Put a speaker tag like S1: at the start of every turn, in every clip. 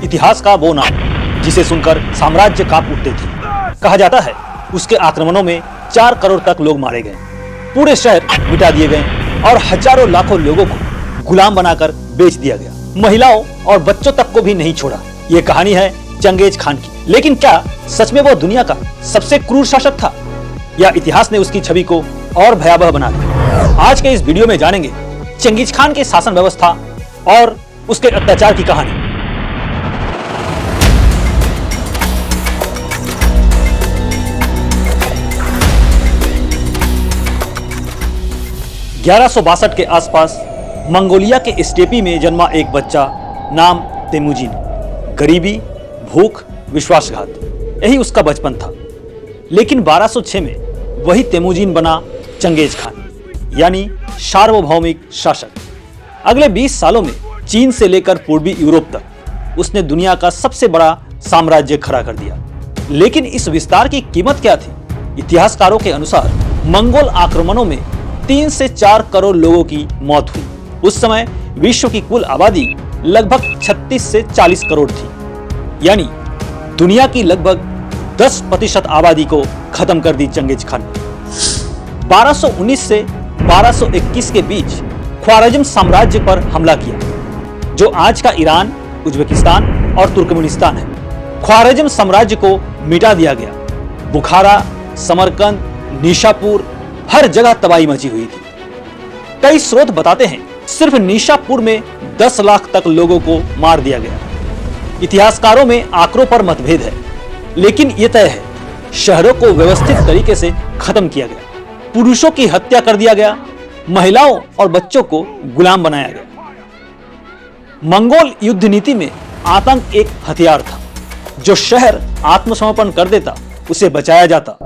S1: इतिहास का वो नाम जिसे सुनकर साम्राज्य कांप उठते थे। कहा जाता है उसके आक्रमणों में 4 करोड़ तक लोग मारे गए, पूरे शहर मिटा दिए गए और हजारों लाखों लोगों को गुलाम बनाकर बेच दिया गया। महिलाओं और बच्चों तक को भी नहीं छोड़ा। ये कहानी है चंगेज खान की। लेकिन क्या सच में वो दुनिया का सबसे क्रूर शासक था या इतिहास ने उसकी छवि को और भयावह बना दिया? आज के इस वीडियो में जानेंगे चंगेज खान के शासन व्यवस्था और उसके अत्याचार की कहानी। (1162) के आसपास मंगोलिया के स्टेपी में जन्मा एक बच्चा नाम तेमुजिन। गरीबी, भूख, विश्वासघात, यही उसका बचपन था। लेकिन 1206 में वही तेमुजिन बना चंगेज खान, यानी सार्वभौमिक शासक। अगले 20 सालों में चीन से लेकर पूर्वी यूरोप तक उसने दुनिया का सबसे बड़ा साम्राज्य खड़ा कर दिया। लेकिन इस विस्तार की कीमत क्या थी? इतिहासकारों के अनुसार मंगोल आक्रमणों में 3 से 4 करोड़ लोगों की मौत हुई। उस समय विश्व की कुल आबादी लगभग 36 से 40 करोड़ थी, यानी दुनिया की लगभग 10% आबादी को खत्म कर दी चंगेज खान ने। 1219 से 1221 के बीच ख्वारिज़्म साम्राज्य पर हमला किया, जो आज का ईरान, उज्बेकिस्तान और तुर्कमेनिस्तान है। ख्वारिज़्म साम्राज्य को मिटा दिया गया। बुखारा, समरकंद, निशापुर, हर जगह तबाही मची हुई थी। कई स्रोत बताते हैं सिर्फ निशापुर में 10 लाख तक लोगों को मार दिया गया। इतिहासकारों में आंकड़ों पर मतभेद है, लेकिन यह तय है शहरों को व्यवस्थित तरीके से खत्म किया गया। पुरुषों की हत्या कर दिया गया, महिलाओं और बच्चों को गुलाम बनाया गया। मंगोल युद्ध नीति में आतंक एक हथियार था। जो शहर आत्मसमर्पण कर देता उसे बचाया जाता,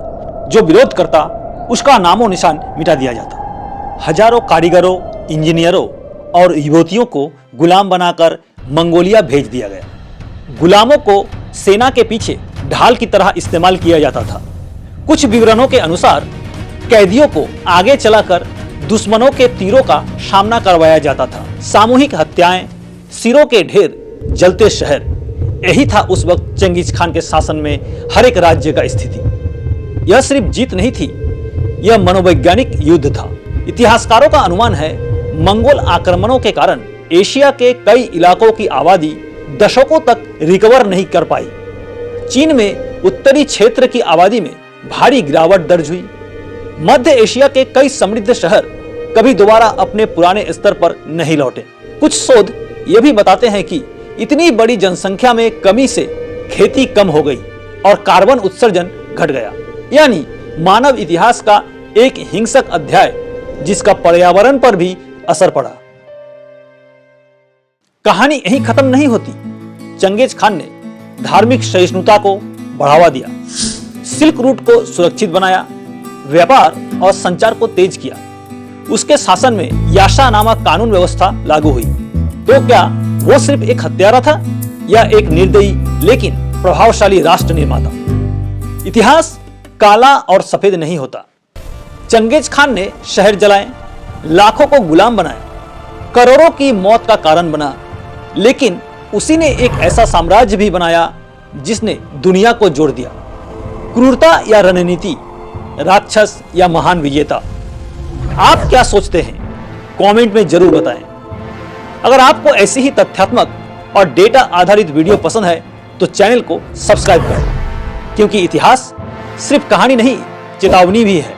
S1: जो विरोध करता उसका नामो निशान मिटा दिया जाता। हजारों कारीगरों, इंजीनियरों और युवतियों को गुलाम बनाकर मंगोलिया भेज दिया गया। गुलामों को सेना के पीछे ढाल की तरह इस्तेमाल किया जाता था। कुछ विवरणों के अनुसार कैदियों को आगे चलाकर दुश्मनों के तीरों का सामना करवाया जाता था। सामूहिक हत्याएं, सिरों के ढेर, जलते शहर, यही था उस वक्त चंगेज खान के शासन में हर एक राज्य का स्थिति। यह सिर्फ जीत नहीं थी, यह मनोवैज्ञानिक युद्ध था। इतिहासकारों का अनुमान है मंगोल आक्रमणों के कारण एशिया के कई इलाकों की आबादी दशकों तक रिकवर नहीं कर पाई। चीन में उत्तरी क्षेत्र की आबादी में भारी गिरावट दर्ज हुई। मध्य एशिया के कई समृद्ध शहर कभी दोबारा अपने पुराने स्तर पर नहीं लौटे। कुछ शोध ये भी बताते हैं कि इतनी बड़ी जनसंख्या में कमी से खेती कम हो गई और कार्बन उत्सर्जन घट गया, यानी मानव इतिहास का एक हिंसक अध्याय जिसका पर्यावरण पर भी असर पड़ा। कहानी यहीं खत्म नहीं होती। चंगेज खान ने धार्मिक सहिष्णुता को बढ़ावा दिया, सिल्क रूट को सुरक्षित बनाया, व्यापार और संचार को तेज किया। उसके शासन में याशा नामक कानून व्यवस्था लागू हुई। तो क्या वो सिर्फ एक हत्यारा था या एक निर्दयी लेकिन प्रभावशाली राष्ट्र निर्माता? इतिहास काला और सफेद नहीं होता। चंगेज खान ने शहर जलाए, लाखों को गुलाम बनाया, करोड़ों की मौत का कारण बना, लेकिन उसी ने एक ऐसा साम्राज्य भी बनाया जिसने दुनिया को जोड़ दिया। क्रूरता या रणनीति, राक्षस या महान विजेता? आप क्या सोचते हैं? कमेंट में जरूर बताएं। अगर आपको ऐसी ही तथ्यात्मक और डेटा आधारित वीडियो पसंद है तो चैनल को सब्सक्राइब करें, क्योंकि इतिहास सिर्फ कहानी नहीं, चेतावनी भी है।